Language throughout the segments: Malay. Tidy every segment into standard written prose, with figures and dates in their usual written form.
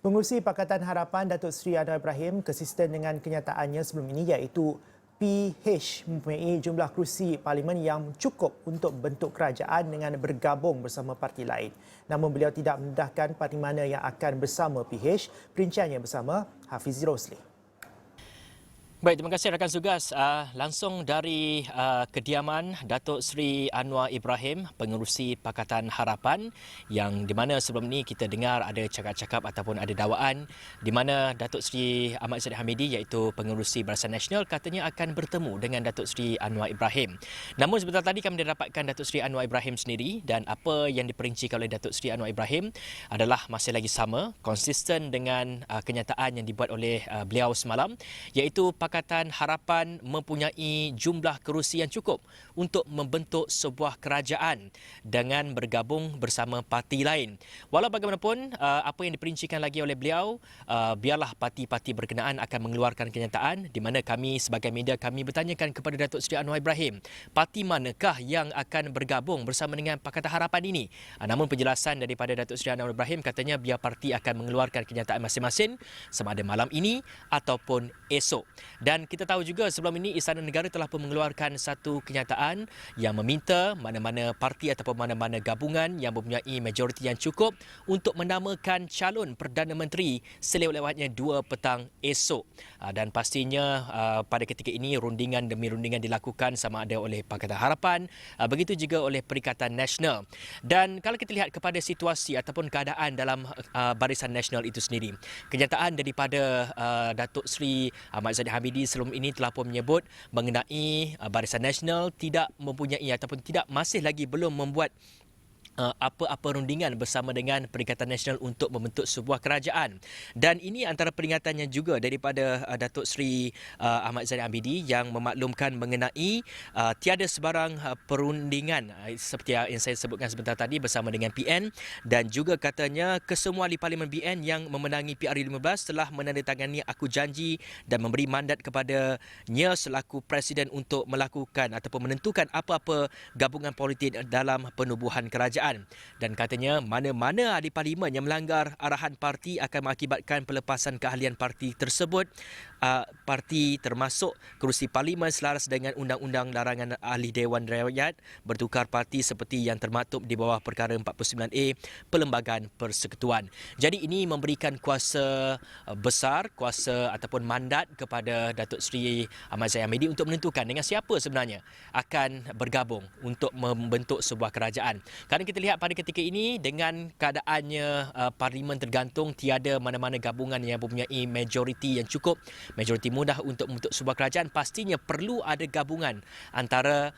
Pengurusi Pakatan Harapan Datuk Seri Anwar Ibrahim konsisten dengan kenyataannya sebelum ini iaitu PH mempunyai jumlah kerusi parlimen yang cukup untuk bentuk kerajaan dengan bergabung bersama parti lain. Namun beliau tidak mendedahkan parti mana yang akan bersama PH. Perinciannya bersama Hafizi Rosli. Baik, terima kasih rakan Sugas. Langsung dari kediaman Datuk Seri Anwar Ibrahim, pengerusi Pakatan Harapan, yang di mana sebelum ini kita dengar ada cakap-cakap ataupun ada dakwaan di mana Datuk Seri Ahmad Zahid Hamidi iaitu pengerusi Barisan Nasional katanya akan bertemu dengan Datuk Seri Anwar Ibrahim. Namun sebentar tadi kami dapatkan Datuk Seri Anwar Ibrahim sendiri dan apa yang diperincikan oleh Datuk Seri Anwar Ibrahim adalah masih lagi sama, konsisten dengan kenyataan yang dibuat oleh beliau semalam, iaitu Pakatan Harapan mempunyai jumlah kerusi yang cukup untuk membentuk sebuah kerajaan dengan bergabung bersama parti lain. Walau bagaimanapun, apa yang diperincikan lagi oleh beliau, biarlah parti-parti berkenaan akan mengeluarkan kenyataan di mana kami sebagai media kami bertanyakan kepada Datuk Seri Anwar Ibrahim, parti manakah yang akan bergabung bersama dengan Pakatan Harapan ini. Namun penjelasan daripada Datuk Seri Anwar Ibrahim katanya biar parti akan mengeluarkan kenyataan masing-masing sama ada malam ini ataupun esok. Dan kita tahu juga sebelum ini Istana Negara telah pun mengeluarkan satu kenyataan yang meminta mana-mana parti ataupun mana-mana gabungan yang mempunyai majoriti yang cukup untuk menamakan calon Perdana Menteri selewat-lewatnya 2 petang esok. Dan pastinya pada ketika ini rundingan demi rundingan dilakukan sama ada oleh Pakatan Harapan, begitu juga oleh Perikatan Nasional. Dan kalau kita lihat kepada situasi ataupun keadaan dalam Barisan Nasional itu sendiri, kenyataan daripada Datuk Seri Ahmad Zahid Hamidi sebelum ini telah pun menyebut mengenai Barisan Nasional tidak mempunyai ataupun masih lagi belum membuat apa-apa rundingan bersama dengan Perikatan Nasional untuk membentuk sebuah kerajaan. Dan ini antara peringatannya juga daripada Datuk Seri Ahmad Zahid Hamidi yang memaklumkan mengenai tiada sebarang perundingan seperti yang saya sebutkan sebentar tadi bersama dengan PN, dan juga katanya kesemua ahli Parlimen PN yang memenangi PRU15 telah menandatangani aku janji dan memberi mandat kepadanya selaku Presiden untuk melakukan ataupun menentukan apa-apa gabungan politik dalam penubuhan kerajaan. Dan katanya mana-mana ahli parlimen yang melanggar arahan parti akan mengakibatkan pelepasan keahlian parti tersebut. Parti termasuk kerusi parlimen selaras dengan Undang-Undang Larangan Ahli Dewan Rakyat bertukar parti seperti yang termaktub di bawah perkara 49A Perlembagaan Persekutuan. Jadi ini memberikan kuasa besar, kuasa ataupun mandat kepada Datuk Seri Ahmad Zahid Hamidi untuk menentukan dengan siapa sebenarnya akan bergabung untuk membentuk sebuah kerajaan. Kerana kita lihat pada ketika ini dengan keadaannya parlimen tergantung, tiada mana-mana gabungan yang mempunyai majoriti yang cukup, majoriti mudah untuk membentuk sebuah kerajaan, pastinya perlu ada gabungan antara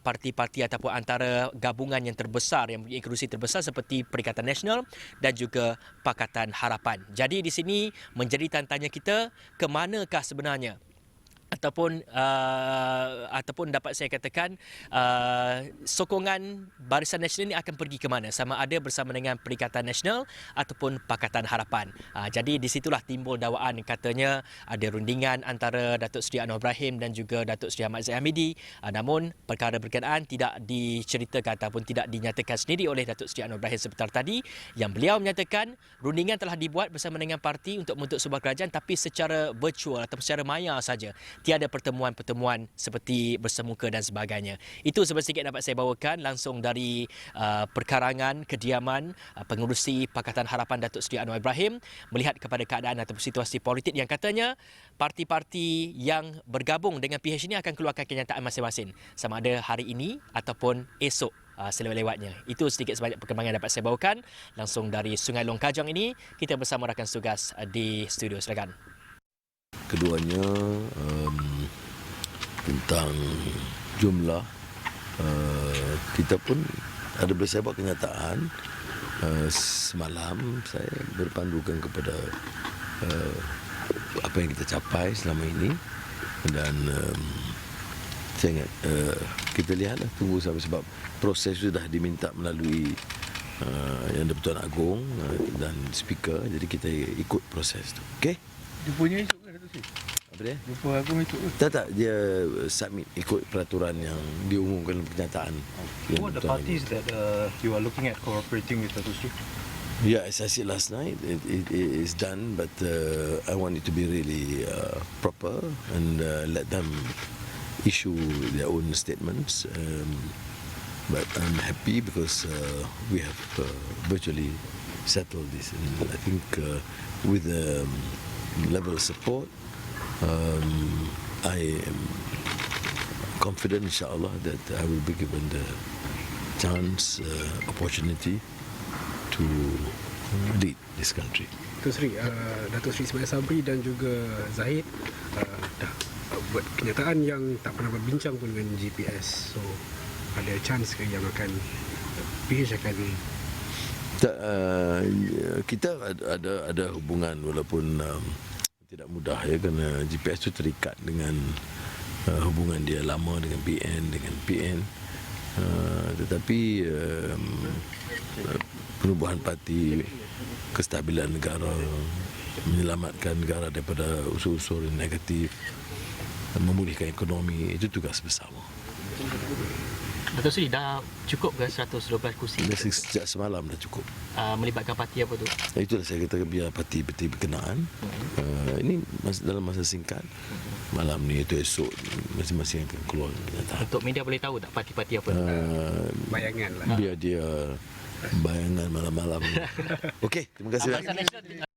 parti-parti ataupun antara gabungan yang terbesar yang mempunyai kerusi terbesar seperti Perikatan Nasional dan juga Pakatan Harapan. Jadi di sini menjadi tanya kita, ke manakah sebenarnya ataupun dapat saya katakan sokongan Barisan Nasional ini akan pergi ke mana, sama ada bersama dengan Perikatan Nasional ataupun Pakatan Harapan. Jadi di situlah timbul dakwaan katanya ada rundingan antara Datuk Seri Anwar Ibrahim dan juga Datuk Seri Ahmad Zahid Hamidi, namun perkara berkenaan tidak diceritakan ataupun tidak dinyatakan sendiri oleh Datuk Seri Anwar Ibrahim sebentar tadi, yang beliau menyatakan rundingan telah dibuat bersama dengan parti untuk membentuk sebuah kerajaan tapi secara virtual atau secara maya saja. Tiada pertemuan-pertemuan seperti bersemuka dan sebagainya. Itu sedikit dapat saya bawakan langsung dari perkarangan kediaman pengerusi Pakatan Harapan Datuk Seri Anwar Ibrahim melihat kepada keadaan atau situasi politik yang katanya parti-parti yang bergabung dengan PH ini akan keluarkan kenyataan masing-masing sama ada hari ini ataupun esok selewat-lewatnya. Itu sedikit sebanyak perkembangan dapat saya bawakan langsung dari Sungai Long Kajang ini. Kita bersama rakan Sugas di studio. Silakan. Keduanya tentang jumlah, kita pun ada bersebut kenyataan semalam. Saya berpandukan kepada apa yang kita capai selama ini, dan saya ingat kita lihatlah, tunggu sampai, sebab proses sudah diminta melalui Yang di-Pertuan Agong dan speaker, jadi kita ikut proses tu. Okey? Dia punya esok ke Datuk Seri? Apa dia? Jumpa Agong esok ke? Tak, dia submit ikut peraturan yang diumumkan dalam pernyataan. Who are the parties that you are looking at cooperating with Datuk Seri? Yeah, as I said last night, it is done, but I want it to be really proper and let them issue their own statements. But I'm happy because we have virtually settled this, and I think with the level of support, I am confident, inshallah, that I will be given the chance, opportunity to lead this country. Datuk Seri, Datuk Seri Ismail Sabri dan juga Zahid dah buat kenyataan yang tak pernah berbincang pun dengan GPS. So ada chance ke yang akan PH akan Tak, kita ada hubungan walaupun tidak mudah ya, kerana GPS itu terikat dengan hubungan dia lama dengan BN, dengan PN. Tetapi perubahan parti, kestabilan negara, menyelamatkan negara daripada unsur-unsur yang negatif, memulihkan ekonomi, itu tugas bersama. Datuk Seri, dah cukup ke 112 kursi? Sejak semalam dah cukup. Melibatkan parti apa tu? Itulah saya kata, biar parti-parti berkenaan. Ini dalam masa singkat. Malam ni itu esok masing-masing akan keluar kenyataan. Untuk media boleh tahu tak parti-parti apa? bayangan lah. Biar dia bayangan malam-malam. Okey, terima kasih. Barisan Nasional